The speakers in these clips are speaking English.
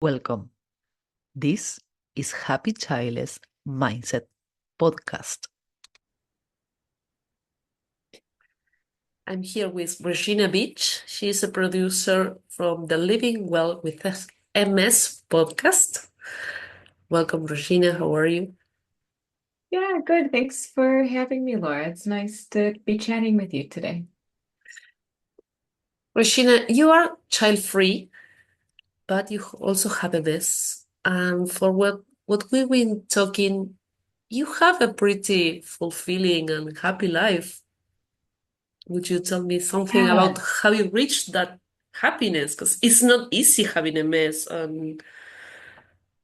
Welcome. This is Happy Childless Mindset Podcast. I'm here with Regina Beach. She's a producer from the Living Well with MS podcast. Welcome, Regina. How are you? Yeah, good. Thanks for having me, Laura. It's nice to be chatting with you today. Regina, you are child-free, but you also have MS. And for what we've been talking, you have a pretty fulfilling and happy life. Would you tell me something Yeah, about how you reached that happiness? Because it's not easy having a mess. And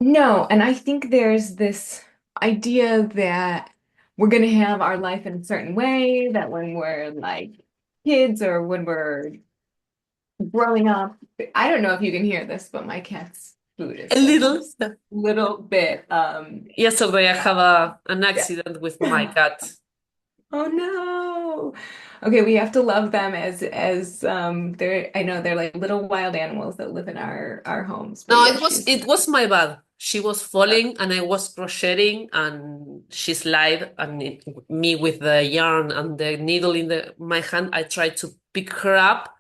no, and I think there's this idea that we're going to have our life in a certain way, that when we're like kids or when we're growing up, I don't know if you can hear this, but my cat's food a is like little. just a little bit, Yesterday I have an yeah. accident with my cat. Oh no. Okay, we have to love them as they're I know they're like little wild animals that live in our homes. But No, yeah, it was my bad. She was falling and I was crocheting and she slid and me with the yarn and the needle in my hand, I tried to pick her up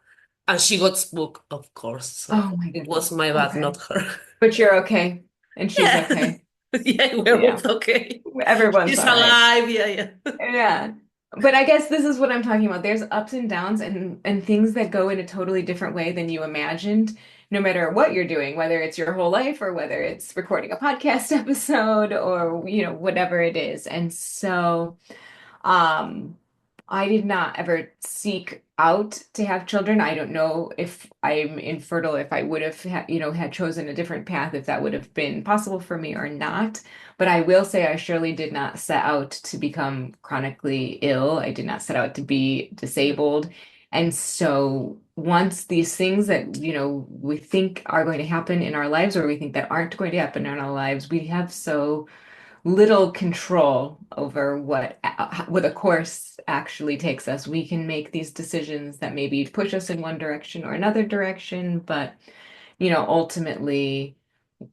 and she got spooked, of course. oh So my it was goodness. my bad, Okay. not her. But you're okay. And she's Yeah. okay. Yeah, we're Yeah. both okay. Everyone's She's all right. alive. Yeah, yeah. Yeah. But I guess this is what I'm talking about. There's ups and downs and things that go in a totally different way than you imagined, no matter what you're doing, whether it's your whole life or whether it's recording a podcast episode or, whatever it is. And so Um, I did not ever seek out to have children. I don't know if I'm infertile, if I would have, had chosen a different path, if that would have been possible for me or not. But I will say I surely did not set out to become chronically ill. I did not set out to be disabled. And so once these things that, we think are going to happen in our lives or we think that aren't going to happen in our lives, we have so little control over what a course actually takes us. We can make these decisions that maybe push us in one direction or another direction, but ultimately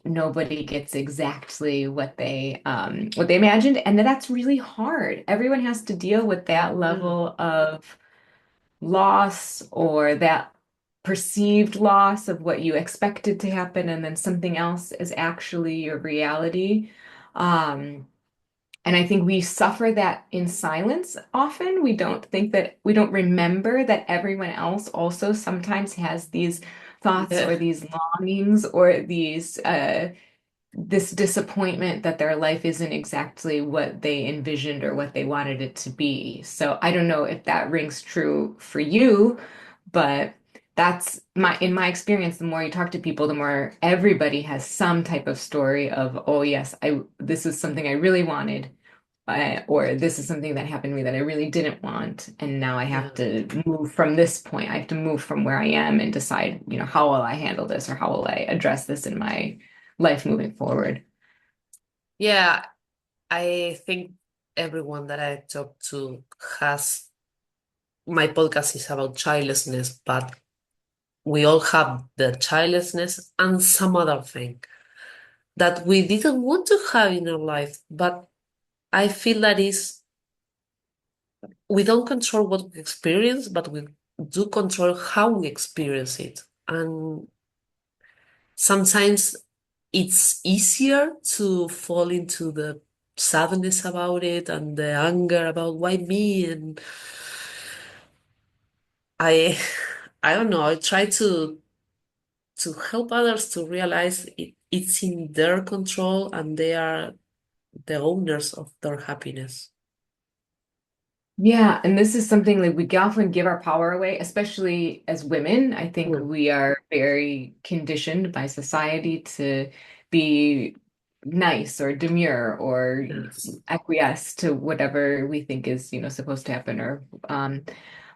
nobody gets exactly what they imagined, and that's really hard. Everyone has to deal with that Mm. level of loss or that perceived loss of what you expected to happen, and then something else is actually your reality. Um, and I think we suffer that in silence often. We don't remember that everyone else also sometimes has these thoughts Yeah. or these longings or this disappointment that their life isn't exactly what they envisioned or what they wanted it to be. So I don't know if that rings true for you, but that's in my experience, the more you talk to people, the more everybody has some type of story of, oh yes, I this is something I really wanted, or this is something that happened to me that I really didn't want, and now I have Yeah. to move from this point. I have to move from where I am and decide, how will I handle this or how will I address this in my life moving forward. Yeah, I think everyone that I talk to has my podcast is about childlessness, but we all have the childlessness and some other thing that we didn't want to have in our life. But I feel that is we don't control what we experience, but we do control how we experience it. And sometimes it's easier to fall into the sadness about it and the anger about why me and I I don't know, I try to help others to realize it's in their control and they are the owners of their happiness. Yeah, and this is something like we often give our power away, especially as women. I think Mm. we are very conditioned by society to be nice or demure or Yes. acquiesce to whatever we think is, supposed to happen or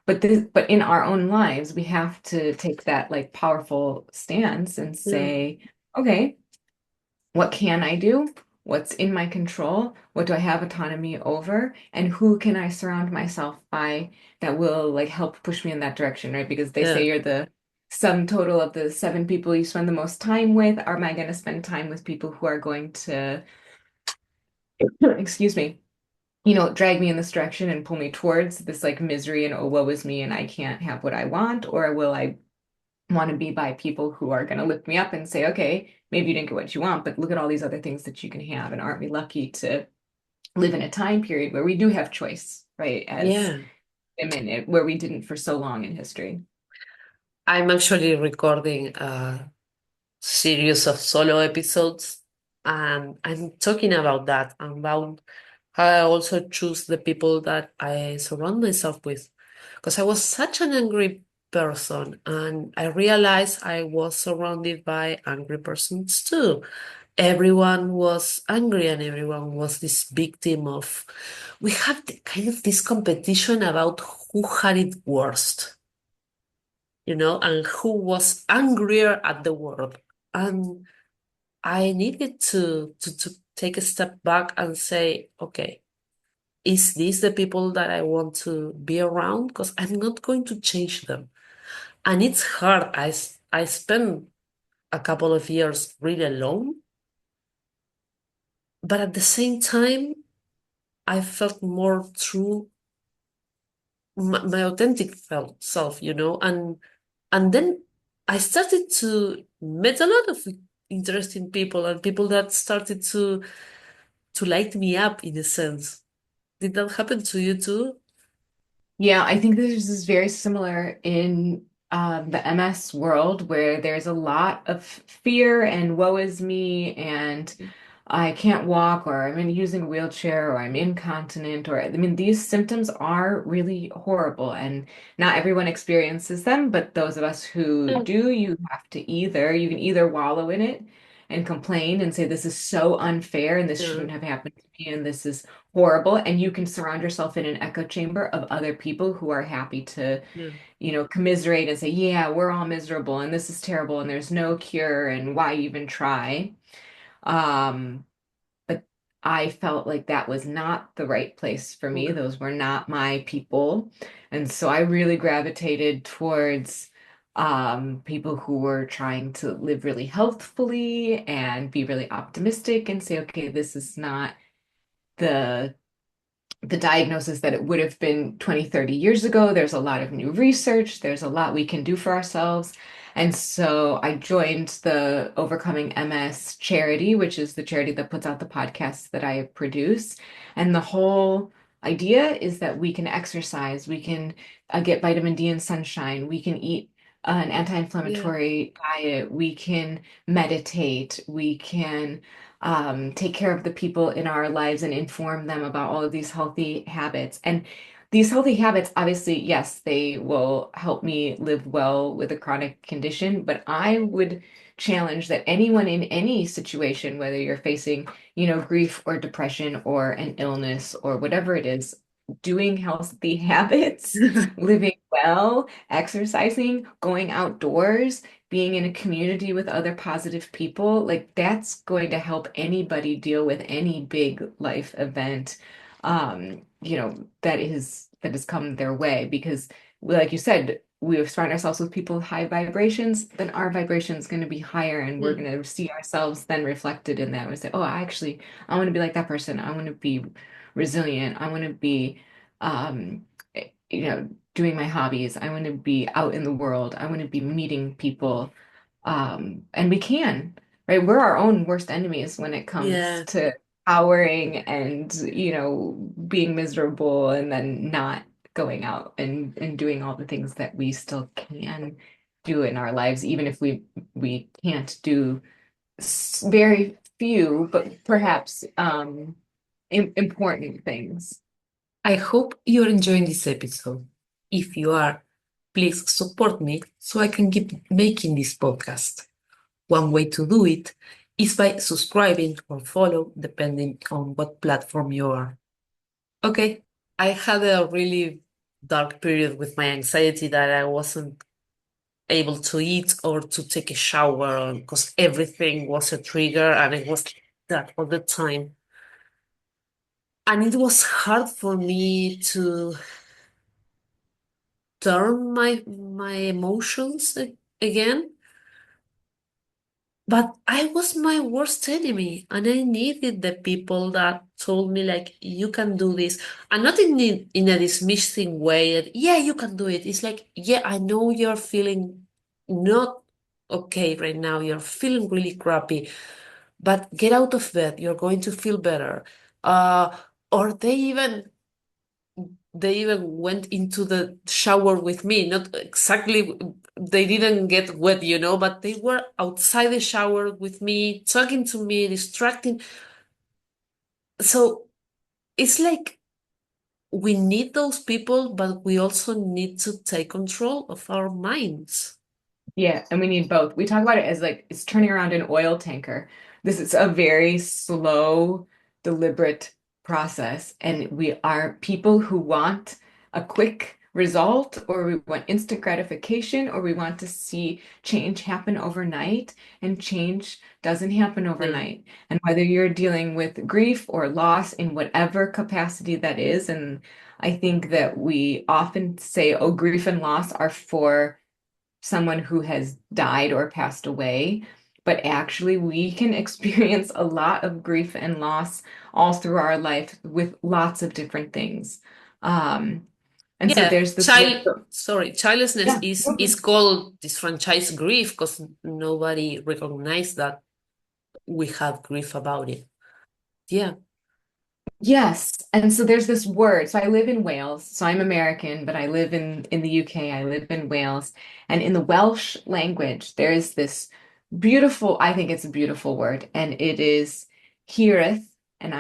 but in our own lives, we have to take that like powerful stance and Yeah. say, okay, what can I do? What's in my control? What do I have autonomy over? And who can I surround myself by that will like help push me in that direction, right? Because they Yeah. say you're the sum total of the 7 people you spend the most time with, or am I going to spend time with people who are going to, excuse me, drag me in this direction and pull me towards this like misery and oh, woe is me and I can't have what I want? Or will I want to be by people who are going to lift me up and say, okay, maybe you didn't get what you want, but look at all these other things that you can have. And aren't we lucky to live in a time period where we do have choice, right? As Yeah. women, where we didn't for so long in history. I'm actually recording a series of solo episodes, and I'm talking about that, about how I also choose the people that I surround myself with. Because I was such an angry person, and I realized I was surrounded by angry persons too. Everyone was angry, and everyone was this victim of. We have kind of this competition about who had it worst, and who was angrier at the world. And I needed to take a step back and say, okay, is this the people that I want to be around? Because I'm not going to change them. And it's hard. I spent a couple of years really alone, but at the same time, I felt more true, my authentic self, and then I started to meet a lot of interesting people and people that started to light me up in a sense. Did that happen to you too? Yeah, I think this is very similar in the MS world where there's a lot of fear and woe is me and I can't walk or I'm using a wheelchair or I'm incontinent or I mean these symptoms are really horrible and not everyone experiences them, but those of us who Yeah, do, you can either wallow in it and complain and say this is so unfair and this yeah, shouldn't have happened to me and this is horrible. And you can surround yourself in an echo chamber of other people who are happy to, yeah, commiserate and say, yeah, we're all miserable and this is terrible and there's no cure and why even try? Um, but I felt like that was not the right place for me. okay. Those were not my people. And so I really gravitated towards people who were trying to live really healthfully and be really optimistic and say, okay, this is not the diagnosis that it would have been 20, 30 years ago. There's a lot of new research. There's a lot we can do for ourselves. And so I joined the Overcoming MS charity, which is the charity that puts out the podcasts that I produce. And the whole idea is that we can exercise, we can get vitamin D and sunshine, we can eat an Yeah, anti-inflammatory diet, we can meditate, we can take care of the people in our lives and inform them about all of these healthy habits. And these healthy habits, obviously, yes, they will help me live well with a chronic condition, but I would challenge that anyone in any situation, whether you're facing, grief or depression or an illness or whatever it is, doing healthy habits, living well, exercising, going outdoors, being in a community with other positive people, like that's going to help anybody deal with any big life event, that has come their way. Because, like you said, we surround ourselves with people with high vibrations, then our vibration is going to be higher, and we're yeah, going to see ourselves then reflected in that. We say, "Oh, I want to be like that person. I want to be resilient. I want to be, um, doing my hobbies. I want to be out in the world. I want to be meeting people." And we can, right? We're our own worst enemies when it comes yeah, to powering and, being miserable and then not going out and doing all the things that we still can do in our lives, even if we can't do very few, but perhaps important things. I hope you're enjoying this episode. If you are, please support me so I can keep making this podcast. One way to do it is by subscribing or follow, depending on what platform you are. Okay, I had a really dark period with my anxiety that I wasn't able to eat or to take a shower because everything was a trigger and it was that all the time. And it was hard for me to turn my emotions again. But I was my worst enemy, and I needed the people that told me like you can do this, and not in a dismissing way. That, yeah, you can do it. It's like, yeah, I know you're feeling not okay right now. You're feeling really crappy, but get out of bed. You're going to feel better. Uh, or they even went into the shower with me. Not exactly, they didn't get wet, but they were outside the shower with me, talking to me, distracting. So it's like we need those people, but we also need to take control of our minds. Yeah, and we need both. We talk about it as like it's turning around an oil tanker. This is a very slow, deliberate process, and we are people who want a quick result, or we want instant gratification, or we want to see change happen overnight, and change doesn't happen Yeah. overnight. And whether you're dealing with grief or loss in whatever capacity that is, and I think that we often say, oh, grief and loss are for someone who has died or passed away, but actually we can experience a lot of grief and loss all through our life with lots of different things. Um, and so Yeah, there's this word. childlessness Yeah. is called disfranchised grief because nobody recognized that we have grief about it. Yeah. Yes. And so there's this word. So I live in Wales. So I'm American, but I live in the UK. I live in Wales. And in the Welsh language, there is this beautiful, I think it's a beautiful word, and it is hireth. And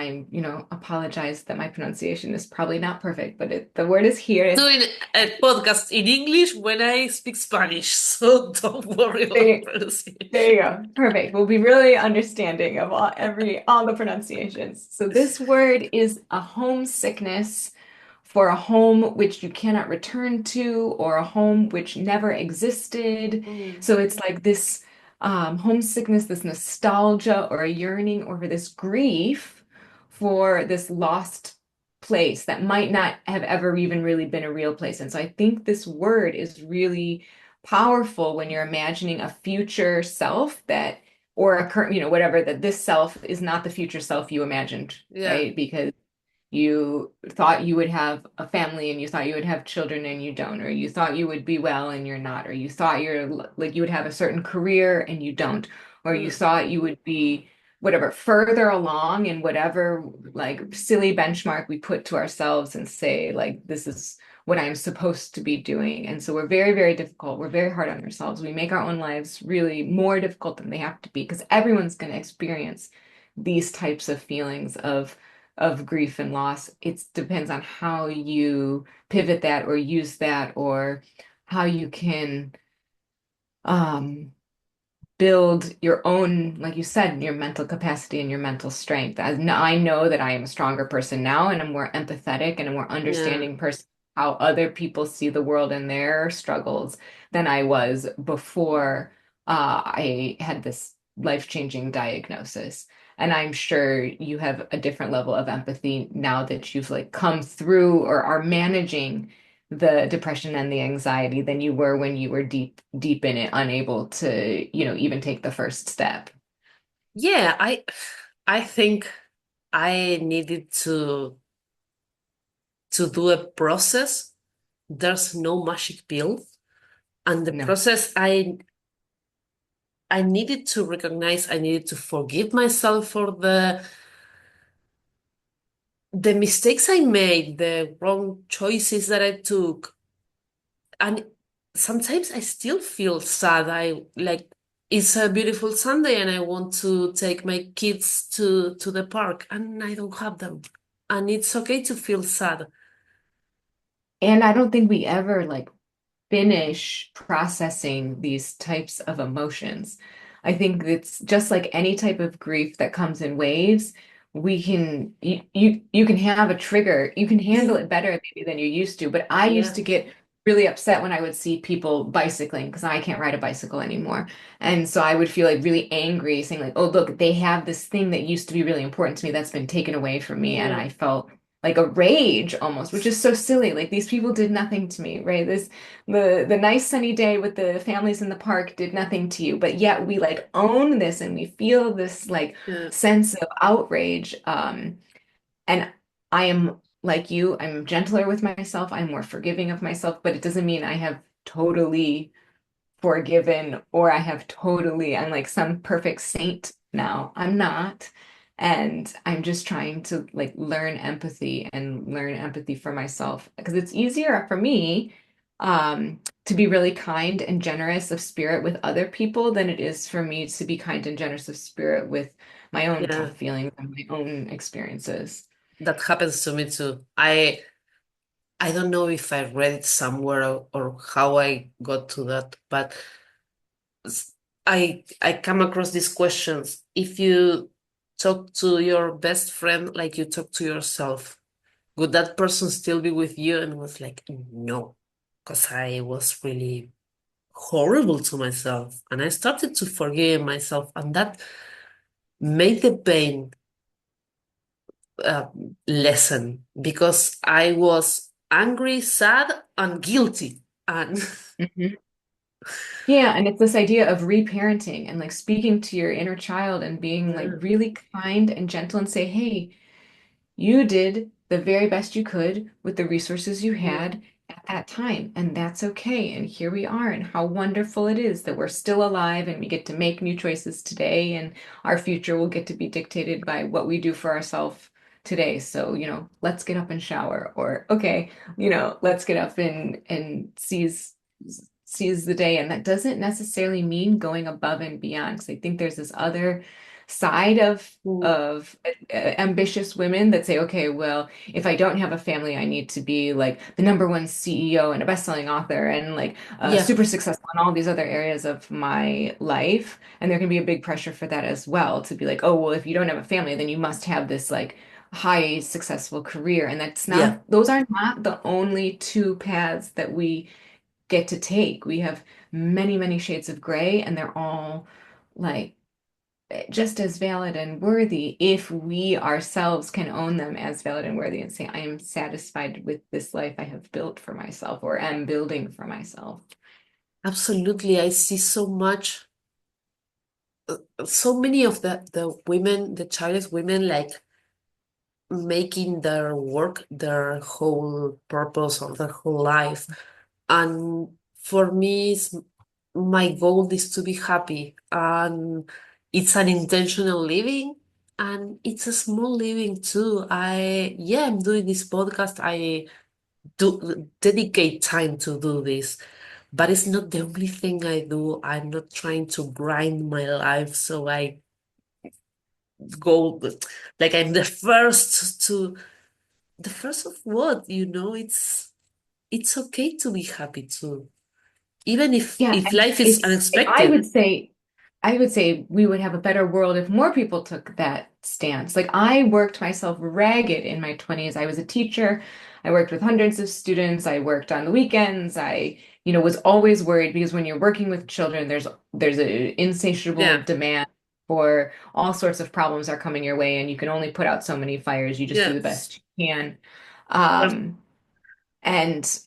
apologize that my pronunciation is probably not perfect, but the word is hireth. Doing a podcast in English when I speak Spanish, so don't worry about There, pronunciation. there you go. Perfect. We'll be really understanding of all the pronunciations. So this word is a homesickness for a home which you cannot return to, or a home which never existed. Mm, So it's like this homesickness, this nostalgia or a yearning over this grief for this lost place that might not have ever even really been a real place. And so I think this word is really powerful when you're imagining a future self that, or a current, whatever, that this self is not the future self you imagined, yeah. right? Because you thought you would have a family and you thought you would have children and you don't, or you thought you would be well and you're not, or you thought like you would have a certain career and you don't, or you Mm, thought you would be whatever further along in whatever like silly benchmark we put to ourselves and say like this is what I'm supposed to be doing. And so we're very, very difficult. We're very hard on ourselves. We make our own lives really more difficult than they have to be because everyone's going to experience these types of feelings of grief and loss. It depends on how you pivot that or use that or how you can um, build your own, like you said, your mental capacity and your mental strength. I know that I am a stronger person now and a more empathetic and a more yeah. understanding person how other people see the world and their struggles than I was before I had this life-changing diagnosis. And I'm sure you have a different level of empathy now that you've like come through or are managing the depression and the anxiety than you were when you were deep in it, unable to, even take the first step. Yeah, I think I needed to do a process. There's no magic pill. And the No. process I needed to recognize, I needed to forgive myself for the mistakes I made, the wrong choices that I took. And sometimes I still feel sad. I like it's a beautiful Sunday and I want to take my kids to the park and I don't have them. And it's okay to feel sad. And I don't think we ever like finish processing these types of emotions. I think it's just like any type of grief that comes in waves. You can have a trigger. You can handle it better maybe than you used to. But I used Yeah. to get really upset when I would see people bicycling because I can't ride a bicycle anymore. And so I would feel like really angry, saying like, "Oh, look, they have this thing that used to be really important to me that's been taken away from me." And Yeah. I felt like a rage almost, which is so silly. Like these people did nothing to me, right? This the nice sunny day with the families in the park did nothing to you, but yet we like own this and we feel this like Yeah. sense of outrage. And I am like you, I'm gentler with myself, I'm more forgiving of myself, but it doesn't mean I have totally forgiven or I'm like some perfect saint now. I'm not. And I'm just trying to like learn empathy for myself because it's easier for me to be really kind and generous of spirit with other people than it is for me to be kind and generous of spirit with my own Yeah, tough feelings and my own experiences. that happens to me too. I don't know if I read it somewhere or how I got to that, but s- I come across these questions. If you talk to your best friend like you talk to yourself, would that person still be with you? And I was like, no, because I was really horrible to myself. And I started to forgive myself, and that made the pain uh, lessen because I was angry, sad, and guilty. And Mhm. Yeah, and it's this idea of reparenting and like speaking to your inner child and being like yeah, really kind and gentle and say, hey, you did the very best you could with the resources you yeah, had at that time, and that's okay. And here we are, and how wonderful it is that we're still alive and we get to make new choices today, and our future will get to be dictated by what we do for ourselves today. So, let's get up and shower, or okay, let's get up and seize the day. And that doesn't necessarily mean going above and beyond, because I think there's this other side of mm, of ambitious women that say, okay, well, if I don't have a family, I need to be like the number one CEO and a best-selling author and like yeah, super successful in all these other areas of my life. And there can be a big pressure for that as well, to be like, oh, well, if you don't have a family, then you must have this like high successful career. And yeah. those are not the only two paths that we get to take. We have many, many shades of gray, and they're all like just as valid and worthy if we ourselves can own them as valid and worthy and say, I am satisfied with this life I have built for myself or am building for myself. Absolutely. I see so many of the women, the childless women, like making their work their whole purpose or their whole life. And for me, my goal is to be happy. And it's an intentional living and it's a small living too. Yeah, I'm doing this podcast. I do dedicate time to do this, but it's not the only thing I do. I'm not trying to grind my life so I go like I'm the first of what, it's okay to be happy too. Even Yeah, if and life is it's unexpected. I would say we would have a better world if more people took that stance. Like I worked myself ragged in my 20s. I was a teacher. I worked with hundreds of students. I worked on the weekends. I was always worried because when you're working with children, there's an insatiable Yeah, demand for all sorts of problems are coming your way, and you can only put out so many fires. You just do yeah. the best you can. But Um, and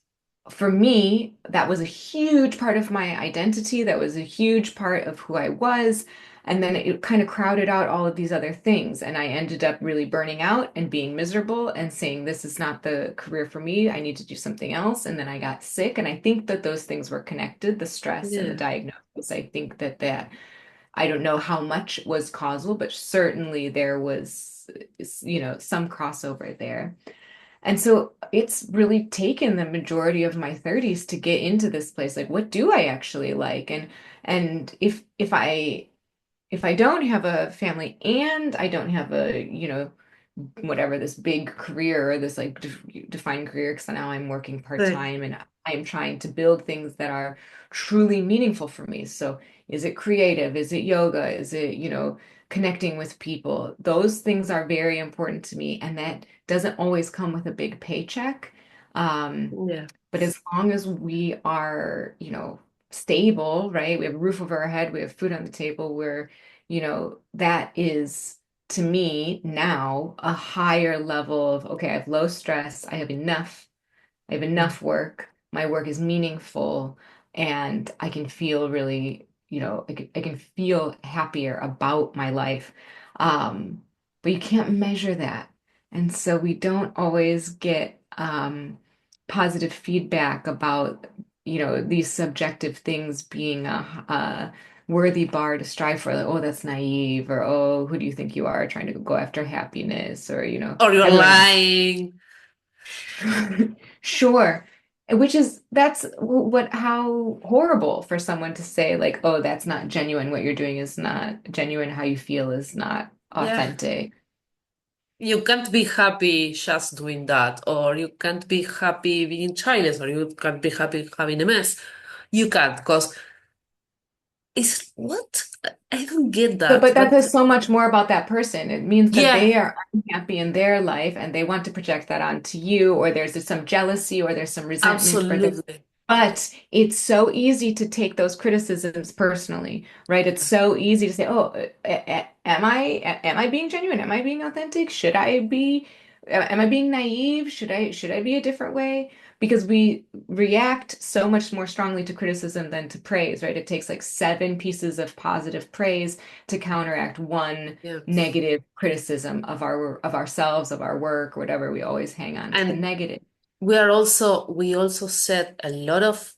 for me, that was a huge part of my identity. That was a huge part of who I was. And then it kind of crowded out all of these other things. And I ended up really burning out and being miserable and saying, this is not the career for me. I need to do something else. And then I got sick. And I think that those things were connected, the stress and the yeah, diagnosis. I think that I don't know how much was causal, but certainly there was, some crossover there. And so it's really taken the majority of my 30s to get into this place. Like, what do I actually like? And if I don't have a family and I don't have whatever this big career or this like defined career, because now I'm working right. part-time and I'm trying to build things that are truly meaningful for me. So is it creative? Is it yoga? Is it, connecting with people? Those things are very important to me, and that doesn't always come with a big paycheck. Um, Yeah, but as long as we are, stable, right? We have a roof over our head, we have food on the table, that is to me now a higher level of, okay, I have low stress, I have Mm. enough work, my work is meaningful, and I can feel really, I can feel happier about my life. Um, but you can't measure that. And so we don't always get positive feedback about, these subjective things being a worthy bar to strive for. Like, oh, that's naive, or oh, who do you think you are trying to go after happiness? Or, Or you're everyone lying. Sure. Which is that's what how horrible for someone to say like, oh, that's not genuine. What you're doing is not genuine. How you feel is not Yeah. authentic. You can't be happy just doing that, or you can't be happy being childless, or you can't be happy having a mess. You can't, because it's what? I don't get But that. but that But says so much more about that person. It means that yeah, they are unhappy in their life and they want to project that onto you, or there's just some jealousy or there's some resentment for them. absolutely. But it's so easy to take those criticisms personally, right? It's so easy to say, "Oh, am I being genuine? Am I being authentic? Am I being naive? Should I be a different way?" Because we react so much more strongly to criticism than to praise, right? It takes like seven pieces of positive praise to counteract one Yeah. negative criticism of ourselves, of our work, whatever. We always hang on to the And negative. we also said a lot of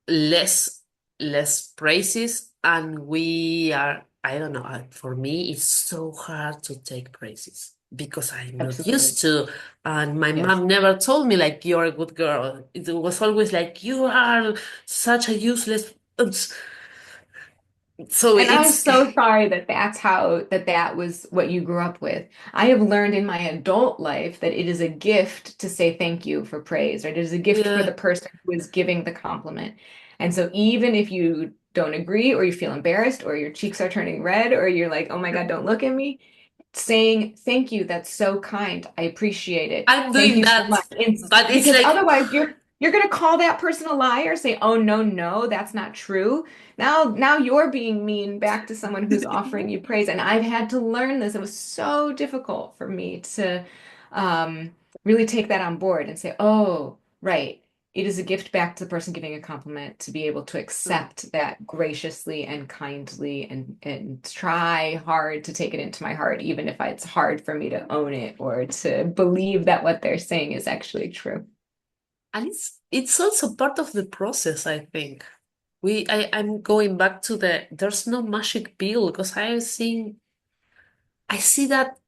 less less praises, and we are, I don't know, for me it's so hard to take praises because I'm not Absolutely. used to, and my Yes. mom never told me like you're a good girl. It was always like you are such a useless. So And I'm it's so sorry that that was what you grew up with. I have learned in my adult life that it is a gift to say thank you for praise, right? It is a gift for yeah. the person who is giving the compliment. And so even if you don't agree or you feel embarrassed or your cheeks are turning red or you're like, "Oh my God, don't look at me," saying thank you, that's so kind. I appreciate it. I'm Thank doing you so that, much. but it's Because like otherwise you're going to call that person a liar, say, "Oh no, no, that's not true." Now you're being mean back to someone who's offering you praise. And I've had to learn this. It was so difficult for me to really take that on board and say, "Oh, right. It is a gift back to the person giving a compliment to be able to accept that graciously and kindly and try hard to take it into my heart, even if it's hard for me to own it or to believe that what they're saying is actually true." and it's also part of the process, I think. I'm going back to there's no magic pill, because I see that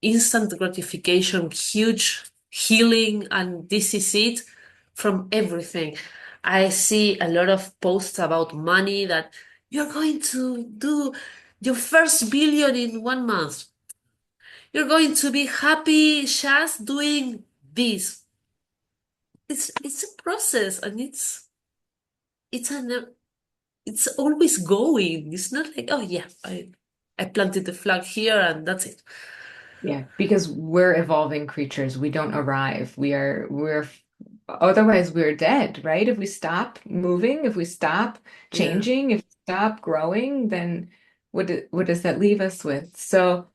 instant gratification, huge healing, and this is it from everything. I see a lot of posts about money that you're going to do your first billion in 1 month. You're going to be happy just doing this. It's a process, and it's an it's always going. It's not like, oh yeah, I planted the flag here and that's it. Yeah, because we're evolving creatures. We don't arrive. We're otherwise we're dead, right? If we stop moving, if we stop Yeah. changing, if we stop growing, then what does that leave us with? So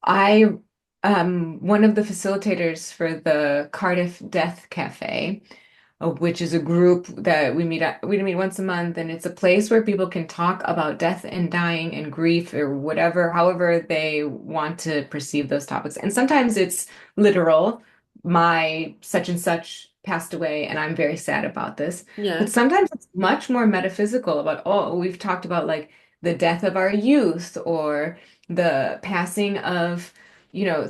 I one of the facilitators for the Cardiff Death Cafe, which is a group that we meet once a month, and it's a place where people can talk about death and dying and grief or whatever, however they want to perceive those topics. And sometimes it's literal, my such and such passed away, and I'm very sad about this. Yeah. But sometimes it's much more metaphysical about, oh, we've talked about like the death of our youth or the passing of,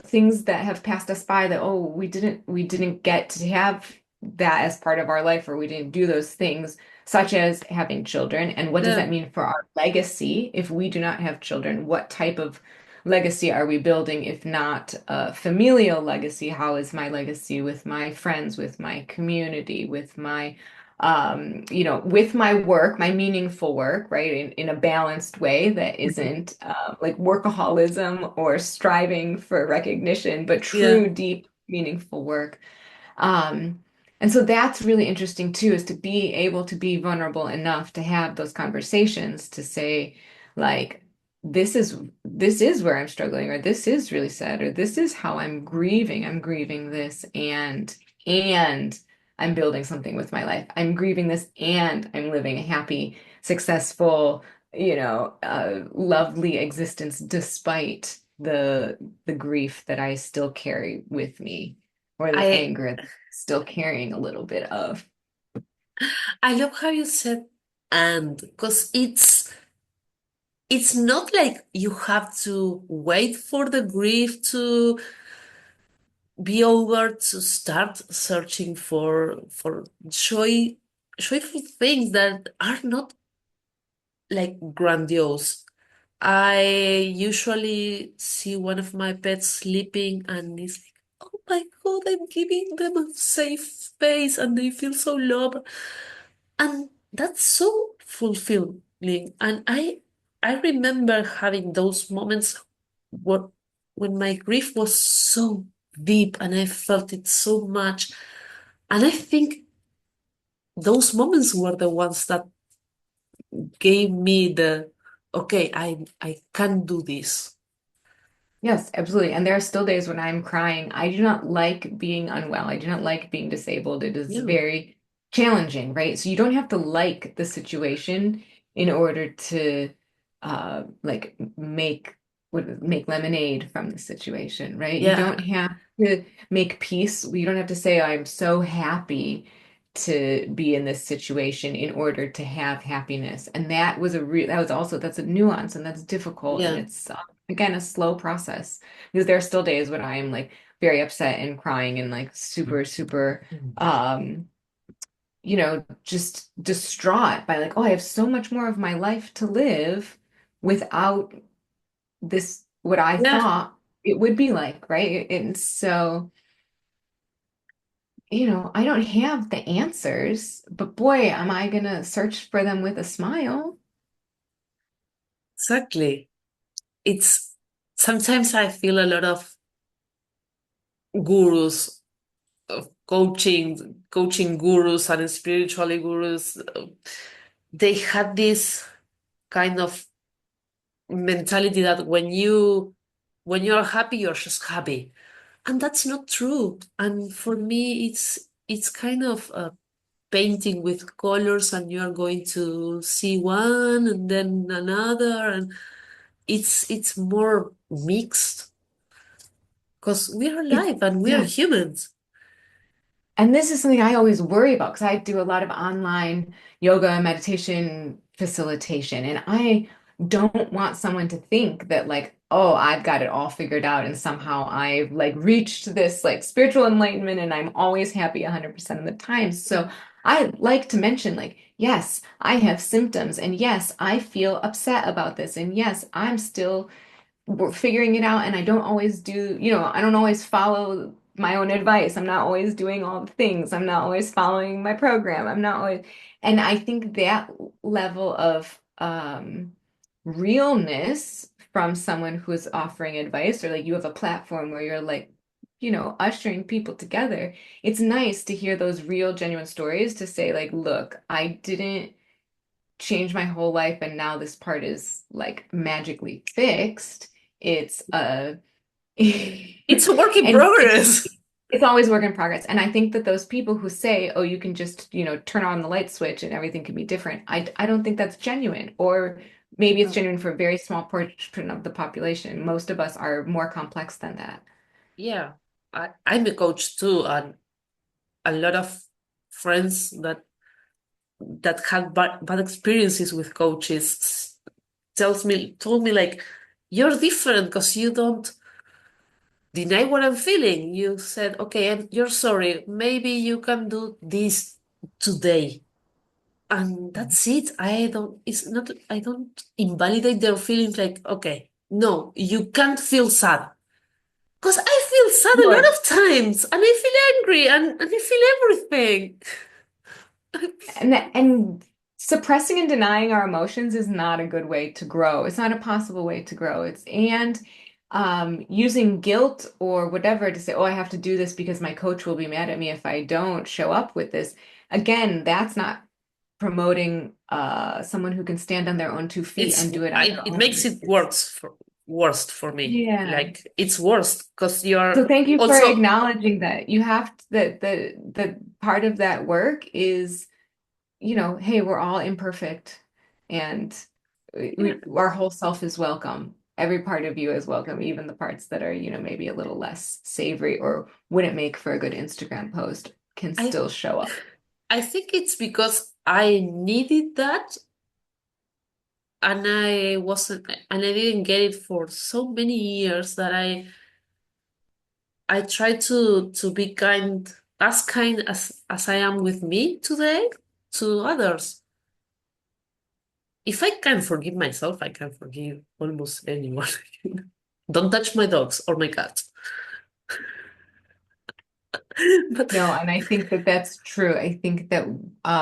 things that have passed us by that, oh, we didn't get to have that as part of our life, or we didn't do those things, such as having children. And what does Yeah. that mean for our legacy if we do not have children? What type of legacy are we building, if not a familial legacy? How is my legacy with my friends, with my community, with my with my work, my meaningful work, right? In a balanced way that isn't like workaholism or striving for recognition, but Yeah. true, deep, meaningful work. Um, and so that's really interesting too, is to be able to be vulnerable enough to have those conversations to say, like, this is where I'm struggling, or this is really sad, or this is how I'm grieving. I'm grieving this and I'm building something with my life. I'm grieving this and I'm living a happy, successful, lovely existence despite the grief that I still carry with me, or the I anger that I'm still carrying a little bit of. I love how you said and, because it's not like you have to wait for the grief to be over to start searching for joyful things that are not like grandiose. I usually see one of my pets sleeping and it's like, oh my God, I'm giving them a safe space and they feel so loved. And that's so fulfilling. And I remember having those moments where, when my grief was so deep and I felt it so much. And I think those moments were the ones that gave me the, okay, I can do this. Yes, absolutely. And there are still days when I'm crying. I do not like being unwell. I do not like being disabled. It is Yeah. very challenging, right? So you don't have to like the situation in order to like make lemonade from the situation, right? You Yeah. don't have to make peace. You don't have to say, I'm so happy to be in this situation in order to have happiness. And that was that's a nuance and that's difficult and Yeah. it's again a slow process because there are still days when I am like very upset and crying and like super just distraught by like, oh, I have so much more of my life to live without this what I Yeah. thought it would be like, right? And so I don't have the answers, but boy, am I gonna search for them with a smile. Exactly. It's sometimes I feel a lot of gurus of coaching gurus and spiritual gurus. They had this kind of mentality that when you're happy, you're just happy. And that's not true. And for me, it's kind of painting with colors and you're going to see one and then another and it's more mixed because we are It, alive and we are yeah. humans. And this is something I always worry about because I do a lot of online yoga and meditation facilitation. And I don't want someone to think that, like, oh, I've got it all figured out and somehow I've like reached this like spiritual enlightenment and I'm always happy 100% of the time. So I like to mention, like, yes, I have symptoms. And yes, I feel upset about this. And yes, I'm still we're figuring it out and I don't always I don't always follow my own advice. I'm not always doing all the things. I'm not always following my program. I'm not always, and I think that level of realness from someone who's offering advice or like you have a platform where you're like, ushering people together. It's nice to hear those real, genuine stories to say like, look, I didn't change my whole life and now this part is like magically fixed. It's a It's a work in and progress. it's always work in progress. And I think that those people who say, oh, you can just, turn on the light switch and everything can be different, I don't think that's genuine. Or maybe it's No. genuine for a very small portion of the population. Most of us are more complex than that. Yeah, I'm a coach too, and a lot of friends that had bad experiences with coaches told me like, you're different because you don't deny what I'm feeling. You said, okay, and you're sorry. Maybe you can do this today. And that's it. I don't invalidate their feelings like, okay, no, you can't feel sad. Because I feel sad a lot Sure. of times and I feel angry and I feel everything. And suppressing and denying our emotions is not a good way to grow. It's not a possible way to grow. Using guilt or whatever to say, oh, I have to do this because my coach will be mad at me if I don't show up with this. Again, that's not promoting someone who can stand on their own 2 feet and do it on their It own. makes it worst for me. Yeah. Like it's worst because you are So thank you for also acknowledging that. You have to, that the part of that work is, hey, we're all imperfect and yeah. our whole self is welcome. Every part of you is welcome, even the parts that are, maybe a little less savory or wouldn't make for a good Instagram post can I still show up. I think it's because I needed that and I didn't get it for so many years that I try to be kind as I am with me today to others. If I can forgive myself, I can forgive almost anyone. Don't touch my dogs or my cats. But No, and I think that that's true. I think that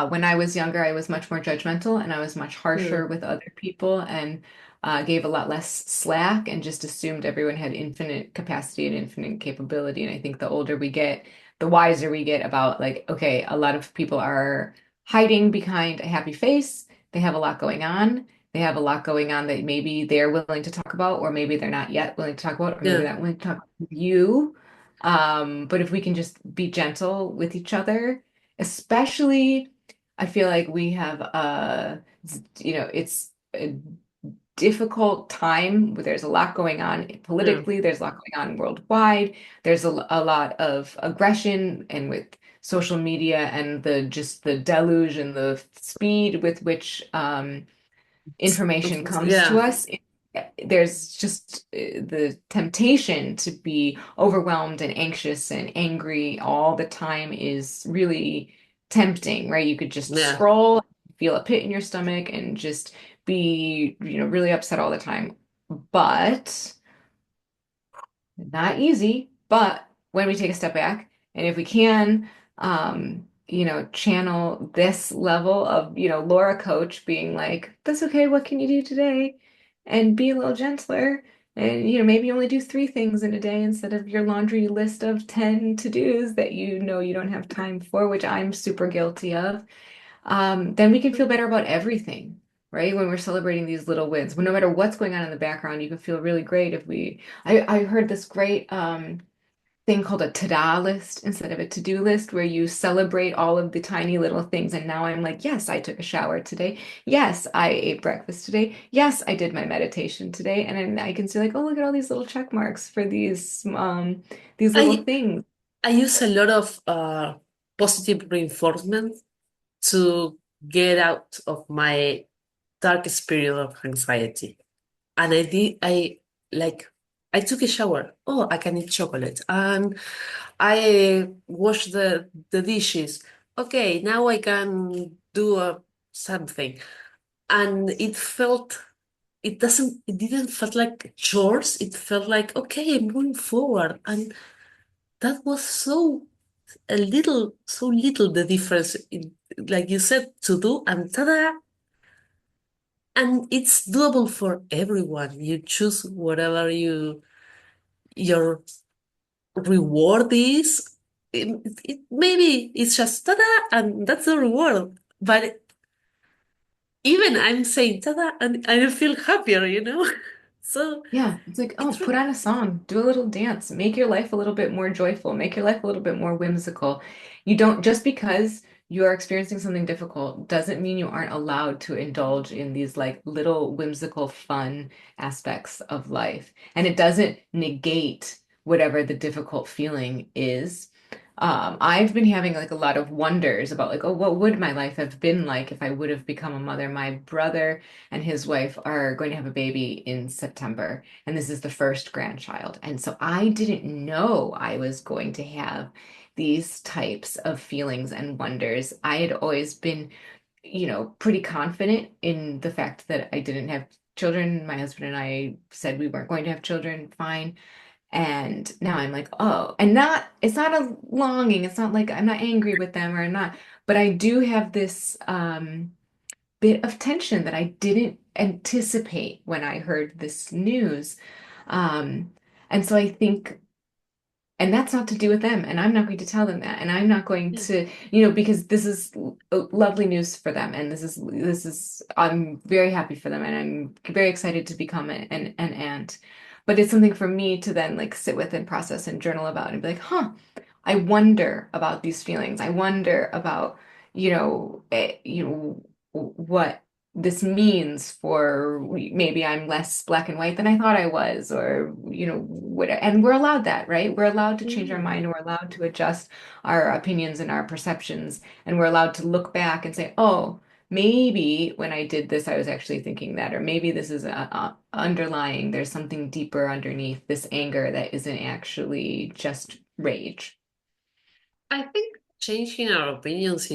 when I was younger, I was much more judgmental and I was much harsher mm, with other people and gave a lot less slack and just assumed everyone had infinite capacity and infinite capability. And I think the older we get, the wiser we get about like, okay, a lot of people are hiding behind a happy face. They have a lot going on. They have a lot going on that maybe they're willing to talk about, or maybe they're not yet willing to talk about, or maybe yeah, they're not willing to talk with you. But if we can just be gentle with each other, especially, I feel like we have it's a difficult time where there's a lot going on yeah, politically, there's a lot going on worldwide, there's a lot of aggression and with social media and the deluge and the speed with which information comes to yeah, us, there's just the temptation to be overwhelmed and anxious and angry all the time is really tempting, right? You could just yeah. scroll, feel a pit in your stomach, and just be, really upset all the time. But not easy, but when we take a step back, and if we can, channel this level of, Laura Coach being like, that's okay, what can you do today? And be a little gentler. And, maybe only do 3 things in a day instead of your laundry list of 10 to-dos that you know you don't have time for, which I'm super guilty of. Then we can feel better about everything, right? When we're celebrating these little wins, when no matter what's going on in the background, you can feel really great if I heard this great thing called a ta-da list instead of a to-do list where you celebrate all of the tiny little things. And now I'm like, yes, I took a shower today. Yes, I ate breakfast today. Yes, I did my meditation today. And then I can see like, oh, look at all these little check marks for these little I things. I use a lot of positive reinforcement to get out of my darkest period of anxiety. And like I took a shower. Oh, I can eat chocolate. And I wash the dishes. Okay, now I can do something. And it didn't felt like chores. It felt like, okay, I'm moving forward. And that was so little the difference in, like you said, to do and ta-da. And it's doable for everyone. You choose whatever your reward is. Maybe it's just ta-da and that's the reward. But even I'm saying ta-da and I feel happier. So Yeah, it's like, oh, it's put on a song, do a little dance, make your life a little bit more joyful, make your life a little bit more whimsical. You don't, just because you are experiencing something difficult doesn't mean you aren't allowed to indulge in these like little whimsical fun aspects of life. And it doesn't negate whatever the difficult feeling is. I've been having like a lot of wonders about like, oh, what would my life have been like if I would have become a mother? My brother and his wife are going to have a baby in September, and this is the first grandchild. And so I didn't know I was going to have these types of feelings and wonders. I had always been, pretty confident in the fact that I didn't have children. My husband and I said we weren't going to have children, fine. And now I'm like, oh, and it's not a longing. It's not like I'm not angry with them or not, but I do have this bit of tension that I didn't anticipate when I heard this news. Um, and so I think And that's not to do with them. And I'm not going to tell them that. And I'm not going Yeah. to, because this is lovely news for them. And I'm very happy for them. And I'm very excited to become an aunt. But it's something for me to then like sit with and process and journal about and be like, huh, I wonder about these feelings. I wonder about, what this means for maybe I'm less black and white than I thought I was, or whatever. And we're allowed that, right? We're allowed to change our Yeah. mind, and we're allowed to adjust our opinions and our perceptions, and we're allowed to look back and say, oh, maybe when I did this, I was actually thinking that, or maybe this is underlying, there's something deeper underneath this anger that isn't actually just rage. I think changing our opinions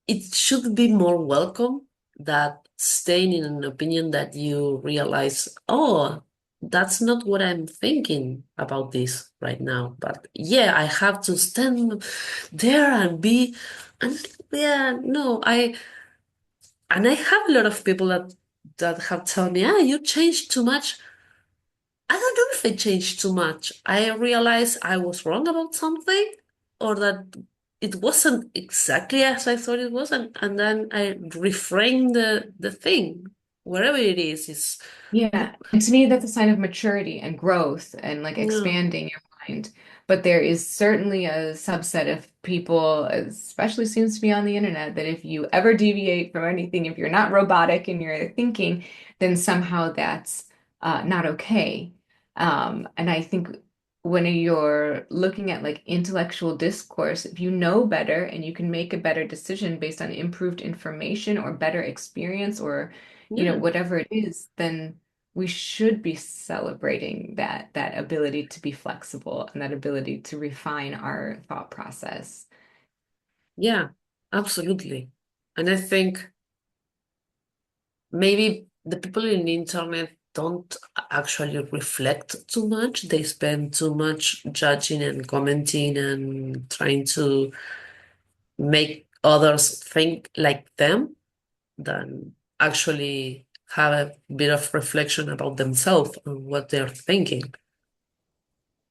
it should be more welcome than staying in an opinion that you realize, oh, that's not what I'm thinking about this right now. But yeah, I have to stand there and be, and yeah, no, and I have a lot of people that have told me, you changed too much. I don't know if I changed too much. I realized I was wrong about something or that it wasn't exactly as I thought it was, and then I reframe the thing, wherever it is. Yeah. And to me, that's a sign of maturity and growth and like Yeah, expanding your mind. But there is certainly a subset of people, especially seems to be on the internet, that if you ever deviate from anything, if you're not robotic in your thinking, then somehow that's not okay. And I think when you're looking at like intellectual discourse, if you know better and you can make a better decision based on improved information or better experience or yeah, whatever it is, then we should be celebrating that ability to be flexible and that ability to refine our thought process. yeah, absolutely. And I think maybe the people in the internet don't actually reflect too much. They spend too much judging and commenting and trying to make others think like them than actually have a bit of reflection about themselves and what they're thinking.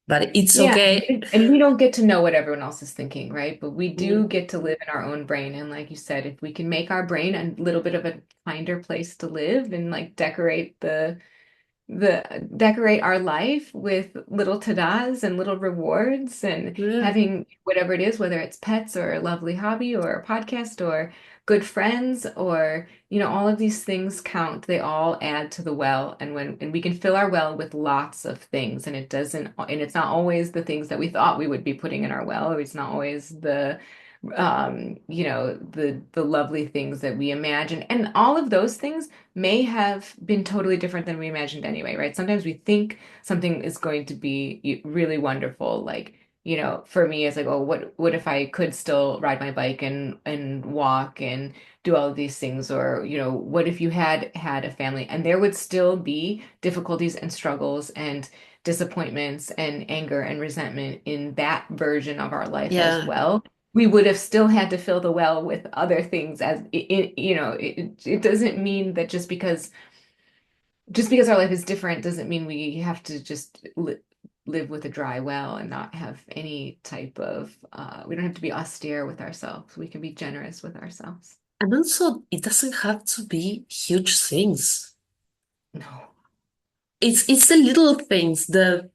But it's Yeah, okay. and we don't get to know what everyone else is thinking, right? But we Yeah, do get to live in our own brain. And like you said, if we can make our brain a little bit of a kinder place to live and like decorate our life with little ta-das and little rewards and yeah, having whatever it is, whether it's pets or a lovely hobby or a podcast or good friends or all of these things count. They all add to the well, and we can fill our well with lots of things, and it's not always the things that we thought we would be putting in our well, or it's not always the lovely things that we imagine. And all of those things may have been totally different than we imagined anyway, right? Sometimes we think something is going to be really wonderful. Like, for me, it's like, oh, what if I could still ride my bike and walk and do all of these things? Or, what if you had a family and there would still be difficulties and struggles and disappointments and anger and resentment in that version of our life as yeah, well. We would have still had to fill the well with other things as it doesn't mean that just because our life is different doesn't mean we have to just live with a dry well and not have any type of we don't have to be austere with ourselves. We can be generous with ourselves. and also it doesn't have to be huge things. No. It's the little things, the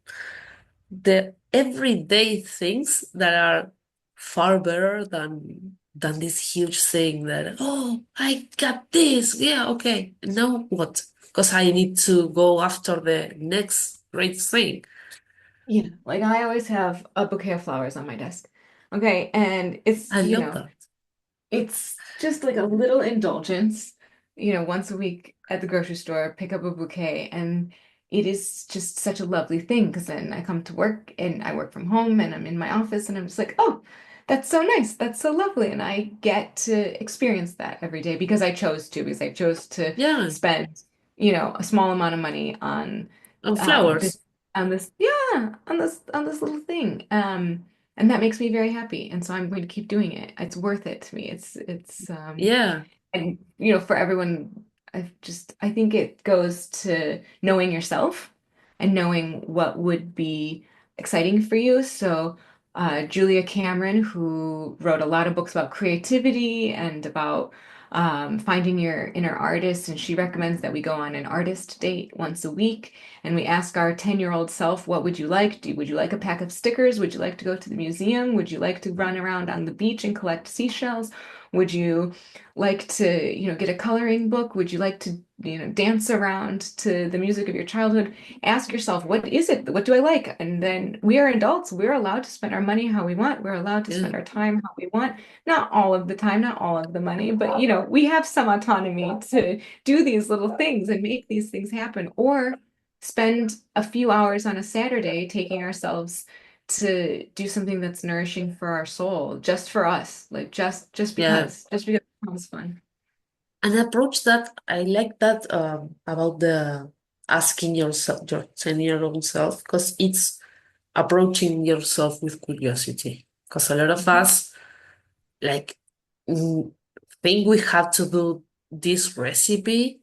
everyday things that are far better than this huge thing that, oh, I got this. Yeah, okay. Now what? Because I need to go after the next great thing. Yeah, like I always have a bouquet of flowers on my desk. Okay, and it's, I love that. it's just like a little indulgence, once a week at the grocery store, pick up a bouquet, and it is just such a lovely thing because then I come to work and I work from home and I'm in my office and I'm just like, oh, that's so nice. That's so lovely. And I get to experience that every day because I chose to Yeah, spend, a small amount of money on and this flowers. on this little thing. And that makes me very happy. And so I'm going to keep doing it. It's worth it to me. Yeah, And for everyone, I think it goes to knowing yourself and knowing what would be exciting for you. So Julia Cameron, who wrote a lot of books about creativity and about finding your inner artist, and she recommends that we go on an artist date once a week, and we ask our 10-year-old self, what would you like? Would you like a pack of stickers? Would you like to go to the museum? Would you like to run around on the beach and collect seashells? Would you like to, get a coloring book? Would you like to, dance around to the music of your childhood? Ask yourself, what is it? What do I like? And then we are adults. We're allowed to spend our money how we want. We're allowed to Yeah. spend our time how we want. Not all of the time, not all of the money, but we have some autonomy to do these little things and make these things happen. Or spend a few hours on a Saturday taking ourselves to do something that's nourishing for our soul, just for us, like Yeah. just because it sounds fun. An approach that I like that about the asking yourself, your 10-year-old self, because it's approaching yourself with curiosity. Because a lot of Mhm. us like mm, think we have to do this recipe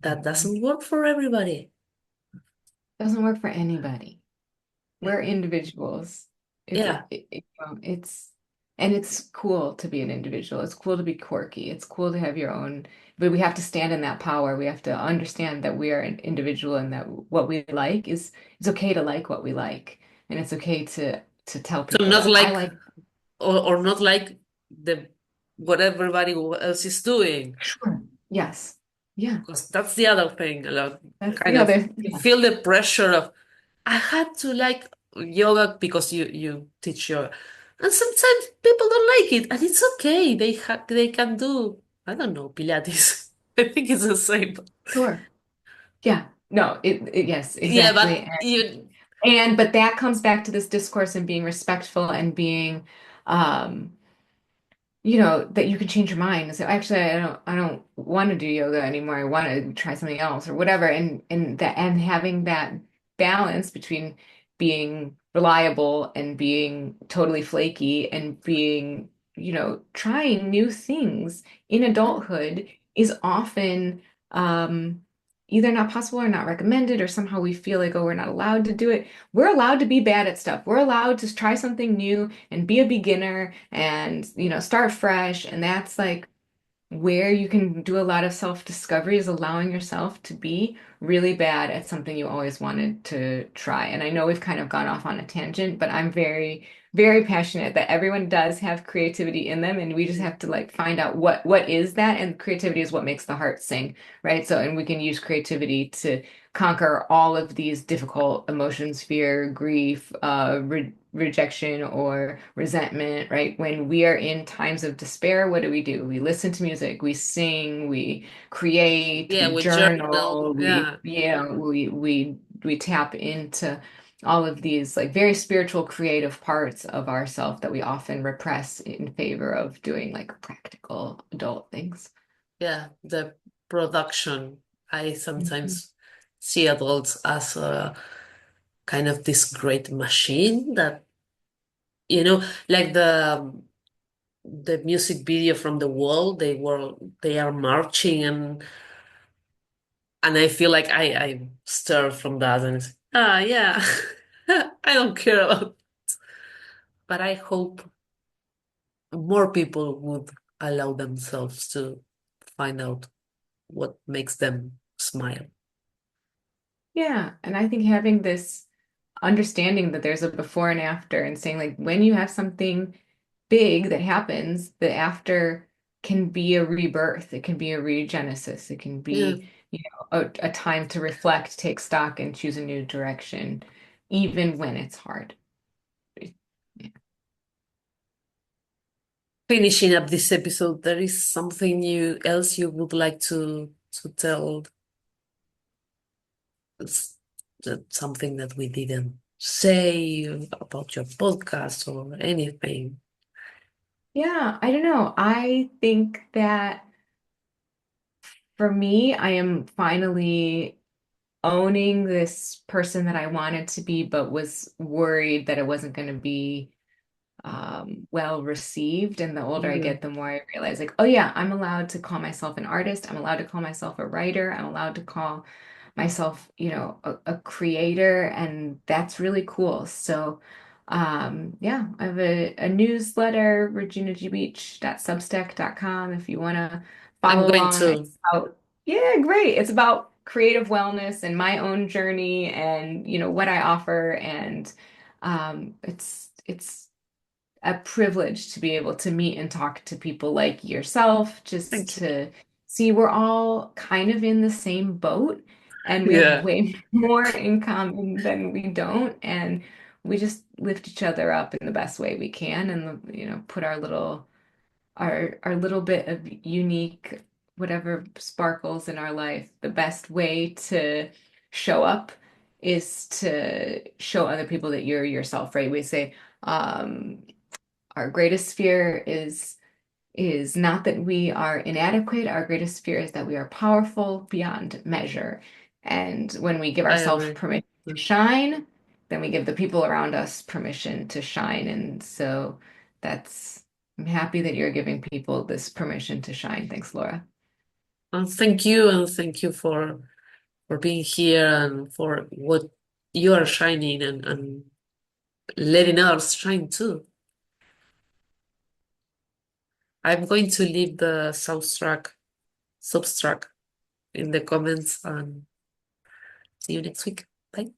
that doesn't work for everybody. Doesn't work for anybody. We're individuals. Yeah, It's and it's cool to be an individual. It's cool to be quirky. It's cool to have your own, but we have to stand in that power. We have to understand that we are an individual and that what we like is it's okay to like what we like. And it's okay to tell to people not that I like like. or not like the what everybody else is doing. Sure. Yes. Yeah. Because that's the other thing, a lot That's kind the of other. Yeah. feel the pressure of I had to like yoga because you teach yoga. And sometimes people don't like it, and it's okay. They can do, I don't know, Pilates. I think it's the same. Sure. Yeah. No, yes, Yeah, exactly. but you But that comes back to this discourse and being respectful and being um that you can change your mind and say, actually, I don't want to do yoga anymore. I want to try something else or whatever. And having that balance between being reliable and being totally flaky and being, trying new things in adulthood is often um either not possible or not recommended, or somehow we feel like, oh, we're not allowed to do it. We're allowed to be bad at stuff. We're allowed to try something new and be a beginner and, start fresh. And that's like where you can do a lot of self-discovery, is allowing yourself to be really bad at something you always wanted to try. And I know we've kind of gone off on a tangent, but I'm very, very passionate that everyone does have creativity in them, and we just have to like find out what is that. And creativity is what makes the heart sing, right? So, and we can use creativity to conquer all of these difficult emotions, fear, grief, rejection or resentment, right? When we are in times of despair, what do? We listen to music, we sing, we create, yeah, we with journal. journal, Yeah. we tap into all of these like very spiritual, creative parts of ourself that we often repress in favor of doing like practical adult things. Yeah, the production. I Mhm. sometimes see adults as a kind of this great machine that, you know, like the music video from the wall, they are marching and I feel like I stir from that and it's, yeah. I don't care about, but I hope more people would allow themselves to find out what makes them smile. Yeah, and I think having this understanding that there's a before and after, and saying like when you have something big that happens, the after can be a rebirth, it can be a regenesis, it can Yeah. be, a time to reflect, take stock, and choose a new direction, even when it's hard. Yeah. Finishing up this episode, there is something else you would like to tell us, something that we didn't say about your podcast or anything. Yeah, I don't know. I think that for me, I am finally owning this person that I wanted to be, but was worried that it wasn't going to be well received. And the older I Mhm. get, the more I realize, like, oh yeah, I'm allowed to call myself an artist. I'm allowed to call myself a writer. I'm allowed to call myself, a creator, and that's really cool. So, yeah, I have a newsletter, reginagbeach.substack.com, if you want to I'm follow going along. to. It's about, yeah, great. It's about creative wellness and my own journey and, what I offer. And it's a privilege to be able to meet and talk to people like yourself, just Thank you. to see we're all kind of in the same boat and we have Yeah, way more in common than we don't. And we just lift each other up in the best way we can and, put our little bit of unique, whatever sparkles in our life. The best way to show up is to show other people that you're yourself, right? We say, um, our greatest fear is not that we are inadequate. Our greatest fear is that we are powerful beyond measure. And when we give I ourselves agree. permission to shine, then we give the people around us permission to shine. And so I'm happy that you're giving people this permission to shine. Thanks, Laura. And thank you for being here and for what you are shining and letting others shine too. I'm going to leave the substract in the comments and see you next week. Bye.